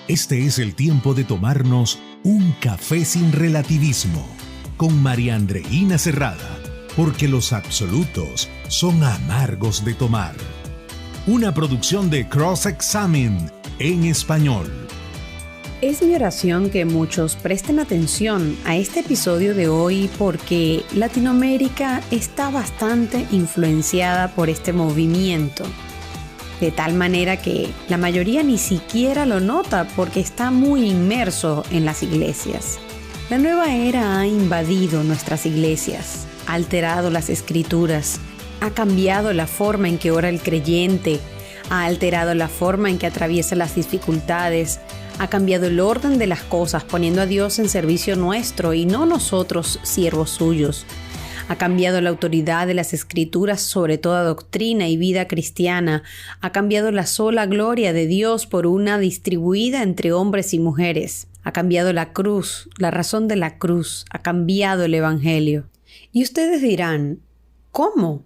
Este es el tiempo de tomarnos un café sin relativismo con María Andreina Cerrada, porque los absolutos son amargos de tomar. Una producción de Cross Examine en español. Es mi oración que muchos presten atención a este episodio de hoy porque Latinoamérica está bastante influenciada por este movimiento. De tal manera que la mayoría ni siquiera lo nota porque está muy inmerso en las iglesias. La nueva era ha invadido nuestras iglesias, ha alterado las escrituras, ha cambiado la forma en que ora el creyente, ha alterado la forma en que atraviesa las dificultades, ha cambiado el orden de las cosas poniendo a Dios en servicio nuestro y no nosotros siervos suyos. Ha cambiado la autoridad de las escrituras sobre toda doctrina y vida cristiana. Ha cambiado la sola gloria de Dios por una distribuida entre hombres y mujeres. Ha cambiado la cruz, la razón de la cruz. Ha cambiado el evangelio. Y ustedes dirán, ¿cómo?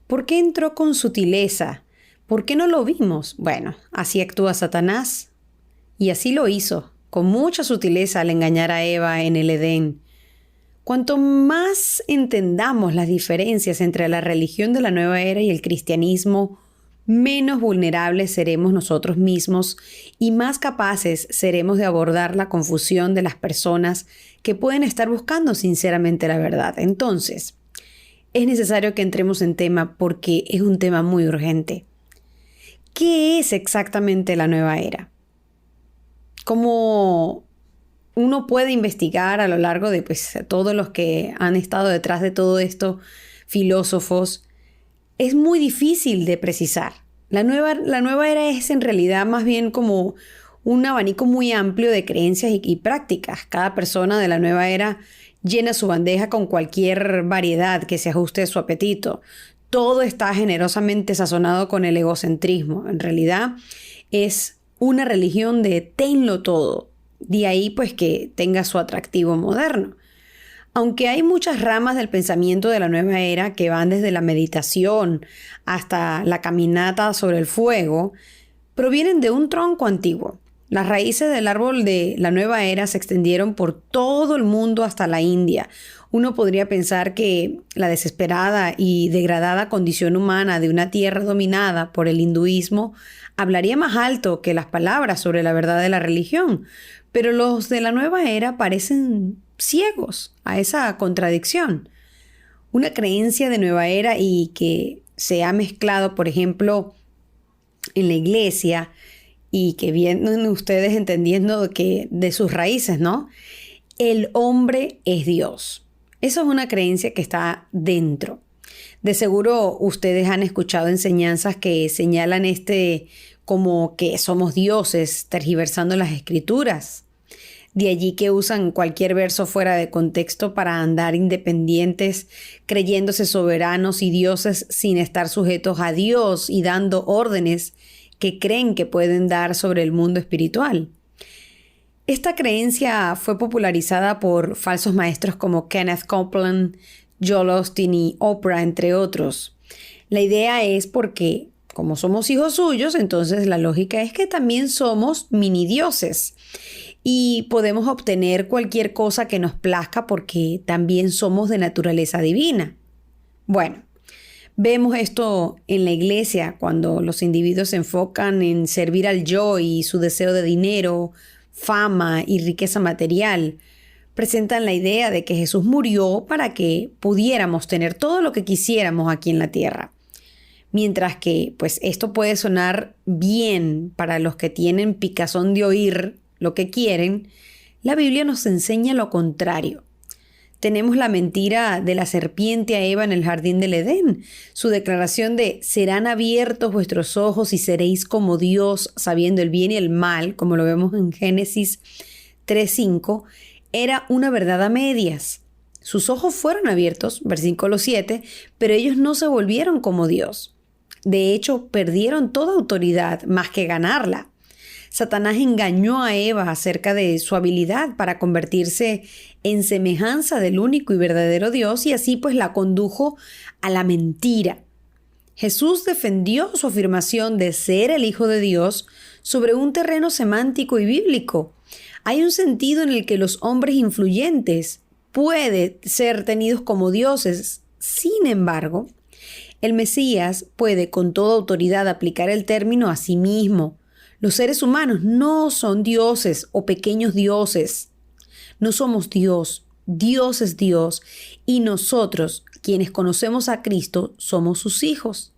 ¿Por qué entró con sutileza? ¿Por qué no lo vimos? Bueno, así actúa Satanás. Y así lo hizo, con mucha sutileza al engañar a Eva en el Edén. Cuanto más entendamos las diferencias entre la religión de la nueva era y el cristianismo, menos vulnerables seremos nosotros mismos y más capaces seremos de abordar la confusión de las personas que pueden estar buscando sinceramente la verdad. Entonces, es necesario que entremos en tema porque es un tema muy urgente. ¿Qué es exactamente la nueva era? ¿Cómo uno puede investigar a lo largo de todos los que han estado detrás de todo esto, filósofos? Es muy difícil de precisar. La nueva era es en realidad más bien como un abanico muy amplio de creencias y prácticas. Cada persona de la nueva era llena su bandeja con cualquier variedad que se ajuste a su apetito. Todo está generosamente sazonado con el egocentrismo. En realidad es una religión de tenlo todo. De ahí que tenga su atractivo moderno. Aunque hay muchas ramas del pensamiento de la nueva era que van desde la meditación hasta la caminata sobre el fuego, provienen de un tronco antiguo. Las raíces del árbol de la nueva era se extendieron por todo el mundo hasta la India. Uno podría pensar que la desesperada y degradada condición humana de una tierra dominada por el hinduismo hablaría más alto que las palabras sobre la verdad de la religión. Pero los de la nueva era parecen ciegos a esa contradicción. Una creencia de nueva era y que se ha mezclado, por ejemplo, en la iglesia y que vienen ustedes entendiendo que de sus raíces, ¿no? El hombre es Dios. Eso es una creencia que está dentro. De seguro ustedes han escuchado enseñanzas que señalan como que somos dioses, tergiversando las escrituras. De allí que usan cualquier verso fuera de contexto para andar independientes, creyéndose soberanos y dioses sin estar sujetos a Dios y dando órdenes que creen que pueden dar sobre el mundo espiritual. Esta creencia fue popularizada por falsos maestros como Kenneth Copeland, Joel Osteen y Oprah, entre otros. La idea es porque, como somos hijos suyos, entonces la lógica es que también somos mini dioses y podemos obtener cualquier cosa que nos plazca porque también somos de naturaleza divina. Bueno, vemos esto en la iglesia cuando los individuos se enfocan en servir al yo y su deseo de dinero, fama y riqueza material. Presentan la idea de que Jesús murió para que pudiéramos tener todo lo que quisiéramos aquí en la tierra. Mientras que, esto puede sonar bien para los que tienen picazón de oír lo que quieren, la Biblia nos enseña lo contrario. Tenemos la mentira de la serpiente a Eva en el jardín del Edén. Su declaración de serán abiertos vuestros ojos y seréis como Dios, sabiendo el bien y el mal, como lo vemos en Génesis 3:5, era una verdad a medias. Sus ojos fueron abiertos, versículo 7, pero ellos no se volvieron como Dios. De hecho, perdieron toda autoridad más que ganarla. Satanás engañó a Eva acerca de su habilidad para convertirse en semejanza del único y verdadero Dios y así la condujo a la mentira. Jesús defendió su afirmación de ser el Hijo de Dios sobre un terreno semántico y bíblico. Hay un sentido en el que los hombres influyentes pueden ser tenidos como dioses. Sin embargo, el Mesías puede con toda autoridad aplicar el término a sí mismo. Los seres humanos no son dioses o pequeños dioses. No somos Dios. Dios es Dios y nosotros, quienes conocemos a Cristo, somos sus hijos.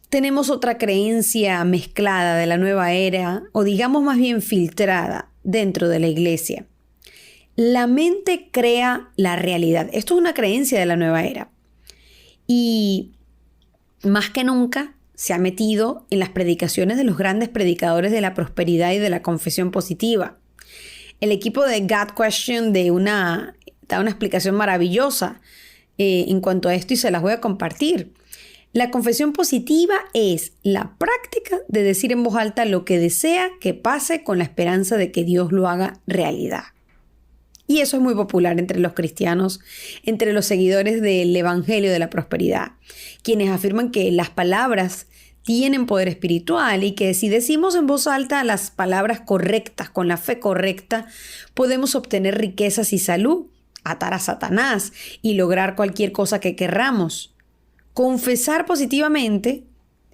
Tenemos otra creencia mezclada de la nueva era, o digamos más bien filtrada, dentro de la iglesia. La mente crea la realidad. Esto es una creencia de la nueva era. Y más que nunca se ha metido en las predicaciones de los grandes predicadores de la prosperidad y de la confesión positiva. El equipo de God Question da una explicación maravillosa en cuanto a esto y se las voy a compartir. La confesión positiva es la práctica de decir en voz alta lo que desea que pase con la esperanza de que Dios lo haga realidad. Y eso es muy popular entre los cristianos, entre los seguidores del Evangelio de la Prosperidad, quienes afirman que las palabras tienen poder espiritual y que si decimos en voz alta las palabras correctas, con la fe correcta, podemos obtener riquezas y salud, atar a Satanás y lograr cualquier cosa que querramos. Confesar positivamente,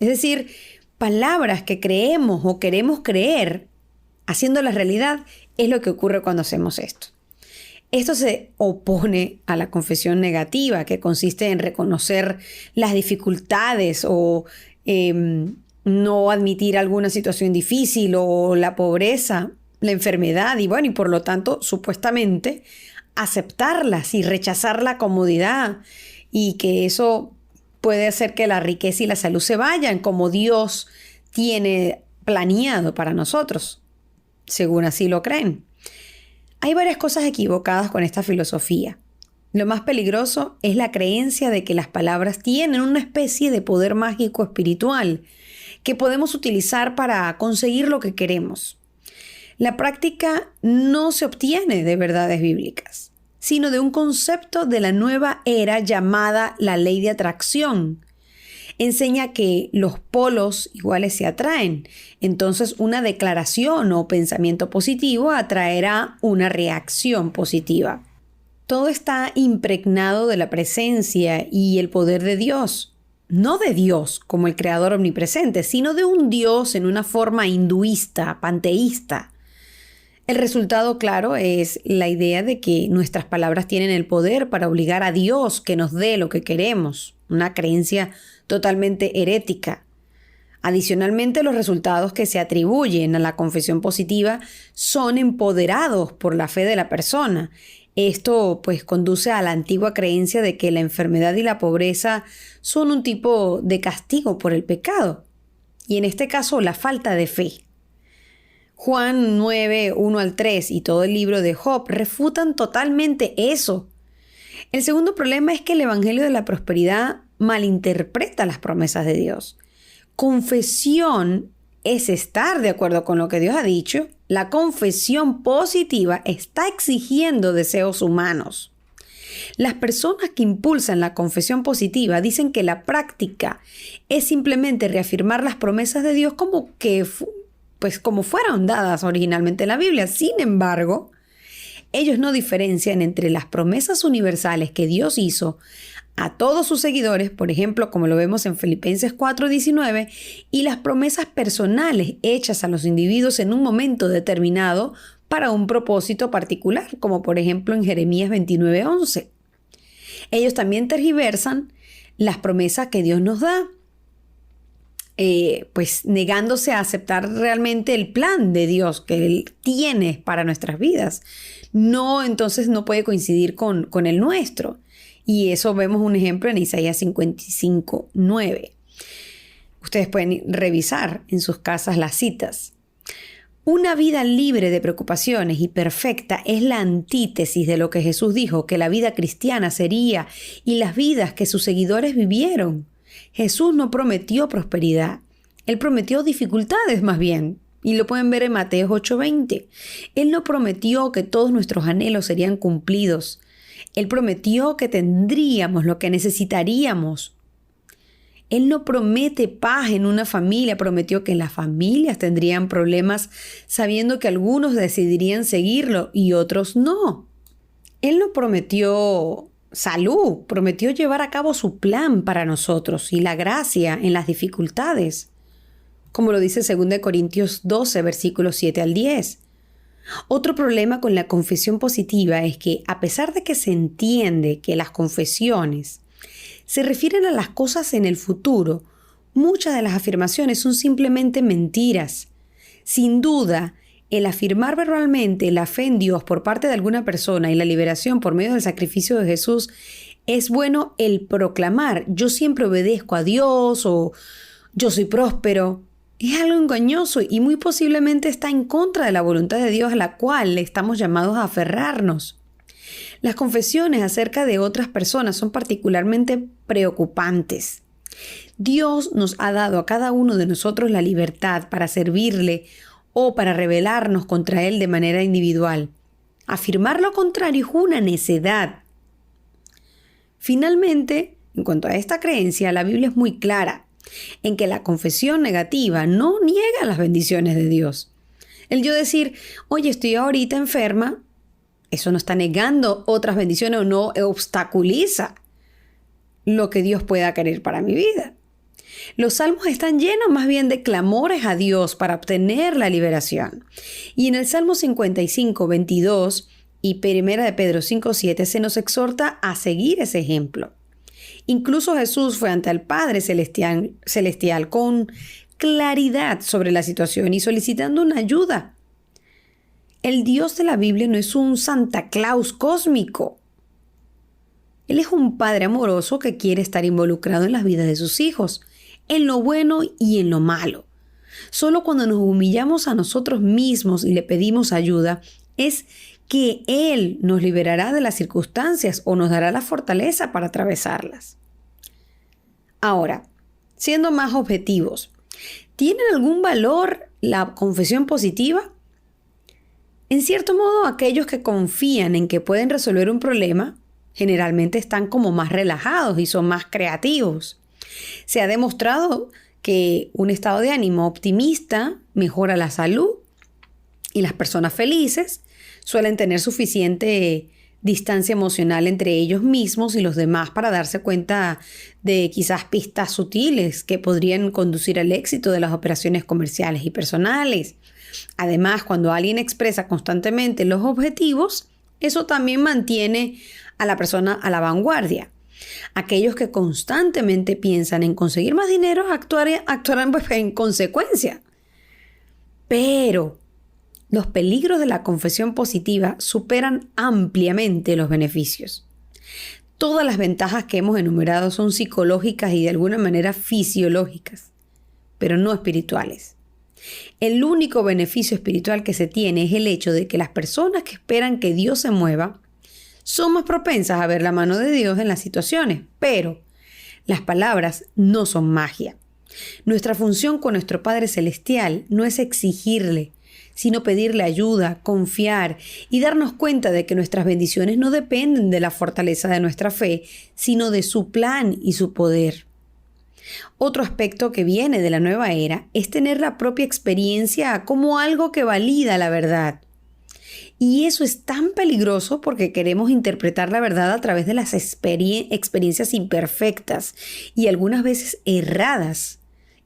es decir, palabras que creemos o queremos creer, haciéndolas realidad, es lo que ocurre cuando hacemos esto. Esto se opone a la confesión negativa, que consiste en reconocer las dificultades o no admitir alguna situación difícil o la pobreza, la enfermedad y por lo tanto, supuestamente, aceptarlas y rechazar la comodidad y que eso puede hacer que la riqueza y la salud se vayan como Dios tiene planeado para nosotros, según así lo creen. Hay varias cosas equivocadas con esta filosofía. Lo más peligroso es la creencia de que las palabras tienen una especie de poder mágico espiritual que podemos utilizar para conseguir lo que queremos. La práctica no se obtiene de verdades bíblicas, sino de un concepto de la nueva era llamada la ley de atracción. Enseña que los polos iguales se atraen. Entonces, una declaración o pensamiento positivo atraerá una reacción positiva. Todo está impregnado de la presencia y el poder de Dios. No de Dios como el creador omnipresente, sino de un Dios en una forma hinduista, panteísta. El resultado, claro, es la idea de que nuestras palabras tienen el poder para obligar a Dios que nos dé lo que queremos. Una creencia totalmente herética. Adicionalmente, los resultados que se atribuyen a la confesión positiva son empoderados por la fe de la persona. Esto conduce a la antigua creencia de que la enfermedad y la pobreza son un tipo de castigo por el pecado. Y en este caso, la falta de fe. Juan 9, 1 al 3 y todo el libro de Job refutan totalmente eso. El segundo problema es que el Evangelio de la Prosperidad malinterpreta las promesas de Dios. Confesión es estar de acuerdo con lo que Dios ha dicho. La confesión positiva está exigiendo deseos humanos. Las personas que impulsan la confesión positiva dicen que la práctica es simplemente reafirmar las promesas de Dios como fueron dadas originalmente en la Biblia. Sin embargo, ellos no diferencian entre las promesas universales que Dios hizo a todos sus seguidores, por ejemplo, como lo vemos en Filipenses 4:19, y las promesas personales hechas a los individuos en un momento determinado para un propósito particular, como por ejemplo en Jeremías 29:11. Ellos también tergiversan las promesas que Dios nos da, negándose a aceptar realmente el plan de Dios que Él tiene para nuestras vidas. Entonces no puede coincidir con el nuestro. Y eso vemos un ejemplo en Isaías 55:9. Ustedes pueden revisar en sus casas las citas. Una vida libre de preocupaciones y perfecta es la antítesis de lo que Jesús dijo que la vida cristiana sería y las vidas que sus seguidores vivieron. Jesús no prometió prosperidad, Él prometió dificultades más bien. Y lo pueden ver en Mateo 8:20. Él no prometió que todos nuestros anhelos serían cumplidos. Él prometió que tendríamos lo que necesitaríamos. Él no promete paz en una familia, prometió que las familias tendrían problemas sabiendo que algunos decidirían seguirlo y otros no. Él no prometió salud, prometió llevar a cabo su plan para nosotros y la gracia en las dificultades, como lo dice 2 Corintios 12, versículos 7 al 10. Otro problema con la confesión positiva es que, a pesar de que se entiende que las confesiones se refieren a las cosas en el futuro, muchas de las afirmaciones son simplemente mentiras. Sin duda, el afirmar verbalmente la fe en Dios por parte de alguna persona y la liberación por medio del sacrificio de Jesús es bueno. El proclamar yo siempre obedezco a Dios o yo soy próspero es algo engañoso y muy posiblemente está en contra de la voluntad de Dios a la cual estamos llamados a aferrarnos. Las confesiones acerca de otras personas son particularmente preocupantes. Dios nos ha dado a cada uno de nosotros la libertad para servirle o para rebelarnos contra Él de manera individual. Afirmar lo contrario es una necedad. Finalmente, en cuanto a esta creencia, la Biblia es muy clara en que la confesión negativa no niega las bendiciones de Dios. El yo decir, oye, estoy ahorita enferma, eso no está negando otras bendiciones o no obstaculiza lo que Dios pueda querer para mi vida. Los salmos están llenos más bien de clamores a Dios para obtener la liberación. Y en el Salmo 55, 22 y 1 de Pedro 5, 7 se nos exhorta a seguir ese ejemplo. Incluso Jesús fue ante el Padre Celestial con claridad sobre la situación y solicitando una ayuda. El Dios de la Biblia no es un Santa Claus cósmico. Él es un Padre amoroso que quiere estar involucrado en las vidas de sus hijos, en lo bueno y en lo malo. Solo cuando nos humillamos a nosotros mismos y le pedimos ayuda es que Él nos liberará de las circunstancias o nos dará la fortaleza para atravesarlas. Ahora, siendo más objetivos, ¿tiene algún valor la confesión positiva? En cierto modo, aquellos que confían en que pueden resolver un problema generalmente están como más relajados y son más creativos. Se ha demostrado que un estado de ánimo optimista mejora la salud y las personas felices suelen tener suficiente distancia emocional entre ellos mismos y los demás para darse cuenta de quizás pistas sutiles que podrían conducir al éxito de las operaciones comerciales y personales. Además, cuando alguien expresa constantemente los objetivos, eso también mantiene a la persona a la vanguardia. Aquellos que constantemente piensan en conseguir más dinero actuarán pues en consecuencia. Pero los peligros de la confesión positiva superan ampliamente los beneficios. Todas las ventajas que hemos enumerado son psicológicas y de alguna manera fisiológicas, pero no espirituales. El único beneficio espiritual que se tiene es el hecho de que las personas que esperan que Dios se mueva son más propensas a ver la mano de Dios en las situaciones, pero las palabras no son magia. Nuestra función con nuestro Padre Celestial no es exigirle, sino pedirle ayuda, confiar y darnos cuenta de que nuestras bendiciones no dependen de la fortaleza de nuestra fe, sino de su plan y su poder. Otro aspecto que viene de la nueva era es tener la propia experiencia como algo que valida la verdad. Y eso es tan peligroso porque queremos interpretar la verdad a través de las experiencias imperfectas y algunas veces erradas,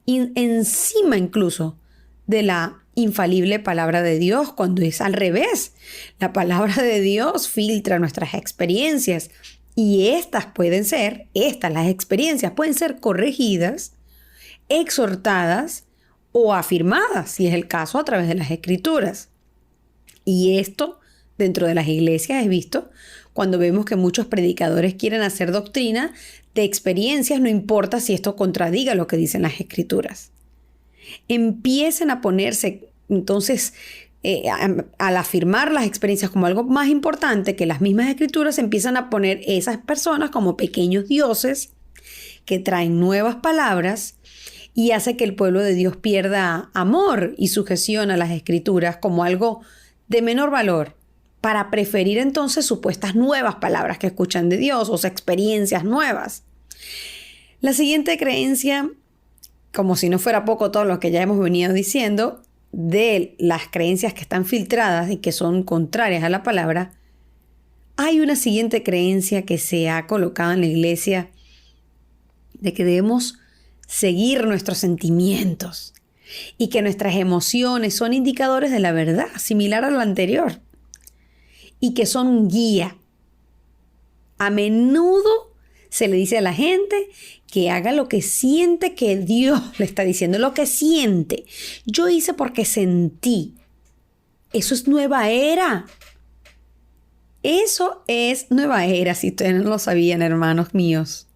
encima incluso de la infalible palabra de Dios, cuando es al revés. La palabra de Dios filtra nuestras experiencias y las experiencias pueden ser corregidas, exhortadas o afirmadas, si es el caso, a través de las Escrituras. Y esto, dentro de las iglesias, es visto cuando vemos que muchos predicadores quieren hacer doctrina de experiencias, no importa si esto contradiga lo que dicen las Escrituras. Empiecen a ponerse, entonces, al afirmar las experiencias como algo más importante que las mismas Escrituras, empiezan a poner esas personas como pequeños dioses que traen nuevas palabras y hace que el pueblo de Dios pierda amor y sujeción a las Escrituras como algo de menor valor, para preferir entonces supuestas nuevas palabras que escuchan de Dios o experiencias nuevas. La siguiente creencia, como si no fuera poco todo lo que ya hemos venido diciendo, de las creencias que están filtradas y que son contrarias a la palabra, hay una siguiente creencia que se ha colocado en la iglesia de que debemos seguir nuestros sentimientos y que nuestras emociones son indicadores de la verdad, similar a lo anterior, y que son un guía. A menudo se le dice a la gente que haga lo que siente que Dios le está diciendo, lo que siente. Yo hice porque sentí. Eso es nueva era. Eso es nueva era, si ustedes no lo sabían, hermanos míos.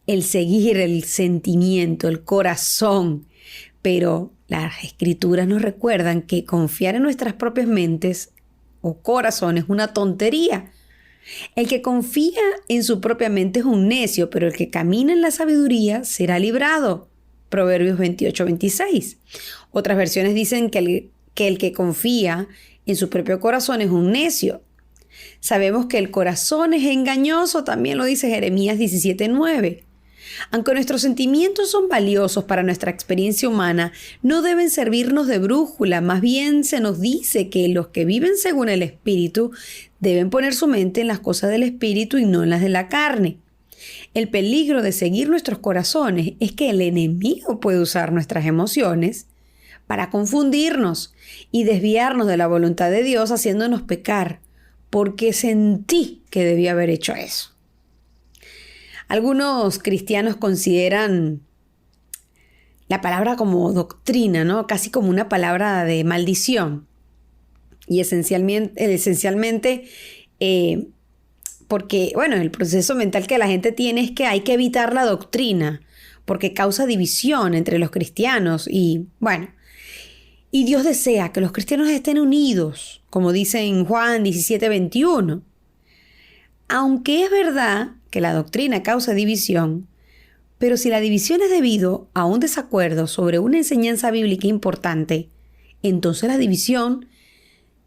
El seguir el sentimiento, el corazón. Pero las escrituras nos recuerdan que confiar en nuestras propias mentes o corazones es una tontería. El que confía en su propia mente es un necio, pero el que camina en la sabiduría será librado. Proverbios 28:26. Otras versiones dicen que el que confía en su propio corazón es un necio. Sabemos que el corazón es engañoso, también lo dice Jeremías 17:9. Aunque nuestros sentimientos son valiosos para nuestra experiencia humana, no deben servirnos de brújula. Más bien se nos dice que los que viven según el Espíritu deben poner su mente en las cosas del Espíritu y no en las de la carne. El peligro de seguir nuestros corazones es que el enemigo puede usar nuestras emociones para confundirnos y desviarnos de la voluntad de Dios, haciéndonos pecar, porque sentí que debía haber hecho eso. Algunos cristianos consideran la palabra como doctrina, ¿no? Casi como una palabra de maldición. Y esencialmente porque, bueno, el proceso mental que la gente tiene es que hay que evitar la doctrina, porque causa división entre los cristianos. Y, bueno, y Dios desea que los cristianos estén unidos, como dice en Juan 17:21. Aunque es verdad que la doctrina causa división, pero si la división es debido a un desacuerdo sobre una enseñanza bíblica importante, entonces la división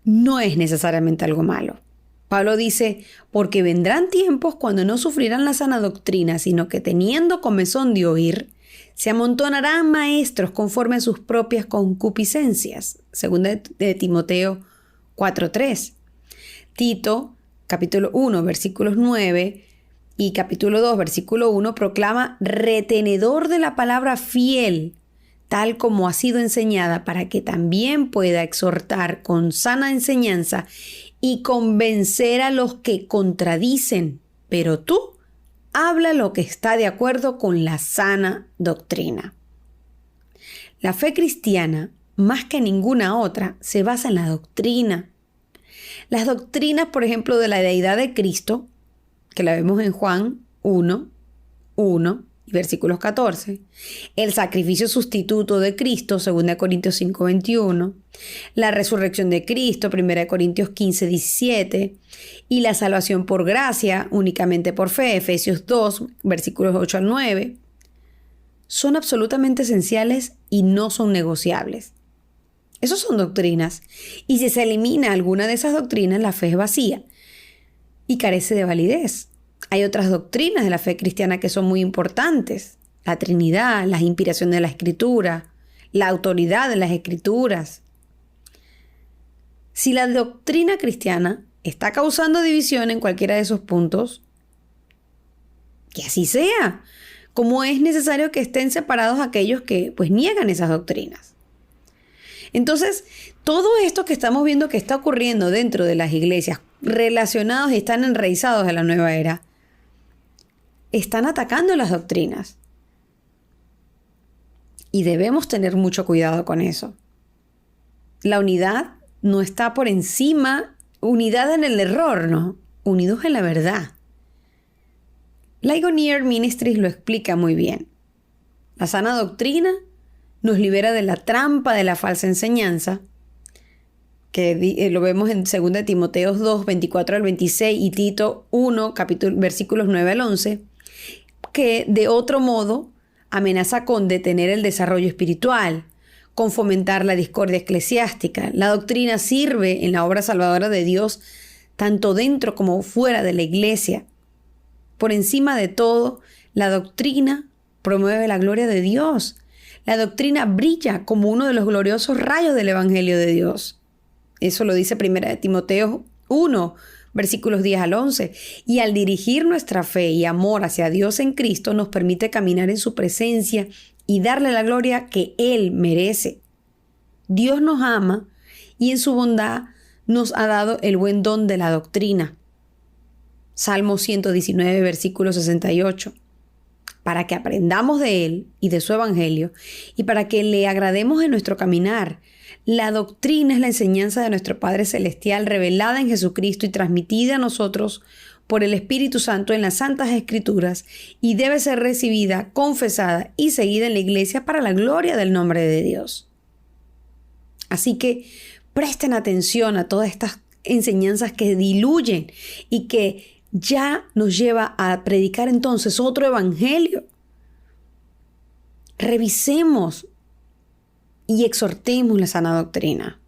no es necesariamente algo malo. Pablo dice, porque vendrán tiempos cuando no sufrirán la sana doctrina, sino que teniendo comezón de oír, se amontonarán maestros conforme a sus propias concupiscencias. Segunda de Timoteo 4:3. Tito capítulo 1, versículos 9 y capítulo 2, versículo 1 proclama retenedor de la palabra fiel, tal como ha sido enseñada, para que también pueda exhortar con sana enseñanza y convencer a los que contradicen. Pero tú habla lo que está de acuerdo con la sana doctrina. La fe cristiana, más que ninguna otra, se basa en la doctrina. Las doctrinas, por ejemplo, de la deidad de Cristo, que la vemos en Juan 1 y versículos 14. El sacrificio sustituto de Cristo, 2 Corintios 5:21. La resurrección de Cristo, 1 Corintios 15:17. Y la salvación por gracia, únicamente por fe, Efesios 2, versículos 8 al 9. Son absolutamente esenciales y no son negociables. Esas son doctrinas. Y si se elimina alguna de esas doctrinas, la fe es vacía y carece de validez. Hay otras doctrinas de la fe cristiana que son muy importantes. La Trinidad, la inspiración de la Escritura, la autoridad de las Escrituras. Si la doctrina cristiana está causando división en cualquiera de esos puntos, que así sea, como es necesario que estén separados aquellos que niegan esas doctrinas. Entonces, todo esto que estamos viendo que está ocurriendo dentro de las iglesias, relacionados y están enraizados a la nueva era, están atacando las doctrinas. Y debemos tener mucho cuidado con eso. La unidad no está por encima, unidad en el error, no, unidos en la verdad. Ligonier Ministries lo explica muy bien. La sana doctrina nos libera de la trampa de la falsa enseñanza, que lo vemos en 2 Timoteo 2, 24 al 26 y Tito 1, versículos 9 al 11, que de otro modo amenaza con detener el desarrollo espiritual, con fomentar la discordia eclesiástica. La doctrina sirve en la obra salvadora de Dios tanto dentro como fuera de la iglesia. Por encima de todo, La doctrina promueve la gloria de Dios. La doctrina brilla como uno de los gloriosos rayos del Evangelio de Dios. Eso lo dice 1 Timoteo 1, versículos 10 al 11. Y al dirigir nuestra fe y amor hacia Dios en Cristo, nos permite caminar en su presencia y darle la gloria que Él merece. Dios nos ama y en su bondad nos ha dado el buen don de la doctrina. Salmo 119, versículo 68. Para que aprendamos de Él y de su Evangelio y para que le agrademos en nuestro caminar. La doctrina es la enseñanza de nuestro Padre Celestial revelada en Jesucristo y transmitida a nosotros por el Espíritu Santo en las Santas Escrituras y debe ser recibida, confesada y seguida en la iglesia para la gloria del nombre de Dios. Así que presten atención a todas estas enseñanzas que diluyen y que ya nos lleva a predicar entonces otro evangelio. Revisemos y exhortemos la sana doctrina.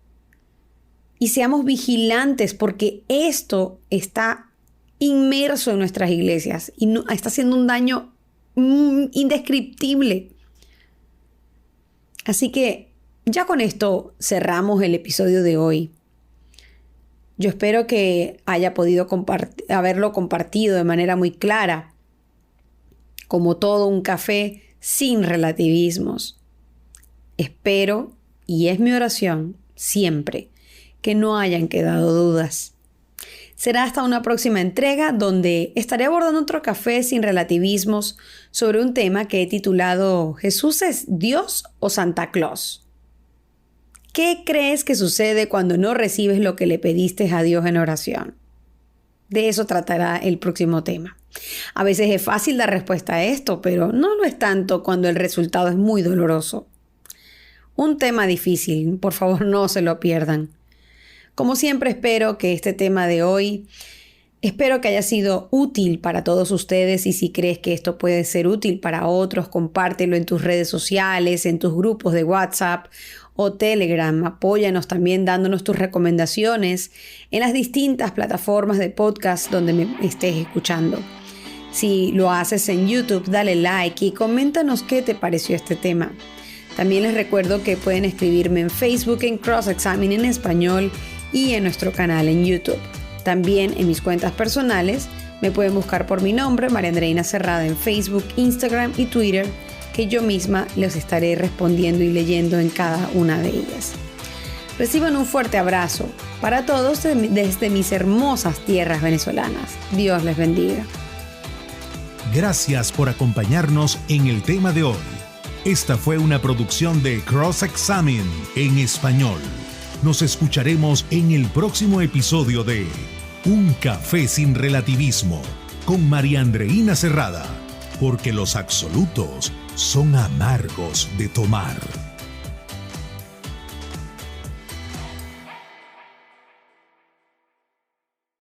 Y seamos vigilantes porque esto está inmerso en nuestras iglesias y está haciendo un daño indescriptible. Así que ya con esto cerramos el episodio de hoy. Yo espero que haya podido haberlo compartido de manera muy clara, como todo un café sin relativismos. Espero, y es mi oración siempre, que no hayan quedado dudas. Será hasta una próxima entrega donde estaré abordando otro café sin relativismos sobre un tema que he titulado ¿Jesús es Dios o Santa Claus? ¿Qué crees que sucede cuando no recibes lo que le pediste a Dios en oración? De eso tratará el próximo tema. A veces es fácil dar respuesta a esto, pero no lo es tanto cuando el resultado es muy doloroso. Un tema difícil, por favor no se lo pierdan. Como siempre espero que este tema de hoy, espero que haya sido útil para todos ustedes y si crees que esto puede ser útil para otros, compártelo en tus redes sociales, en tus grupos de WhatsApp o Telegram. Apóyanos también dándonos tus recomendaciones en las distintas plataformas de podcast donde me estés escuchando. Si lo haces en YouTube, dale like y coméntanos qué te pareció este tema. También les recuerdo que pueden escribirme en Facebook en Cross Examine en español y en nuestro canal en YouTube. También en mis cuentas personales me pueden buscar por mi nombre, María Andreina Cerrada, en Facebook, Instagram y Twitter, que yo misma les estaré respondiendo y leyendo en cada una de ellas. Reciban un fuerte abrazo para todos desde mis hermosas tierras venezolanas. Dios les bendiga. Gracias por acompañarnos en el tema de hoy. Esta fue una producción de Cross Examine en español. Nos escucharemos en el próximo episodio de Un Café sin Relativismo con María Andreina Cerrada, porque los absolutos son amargos de tomar.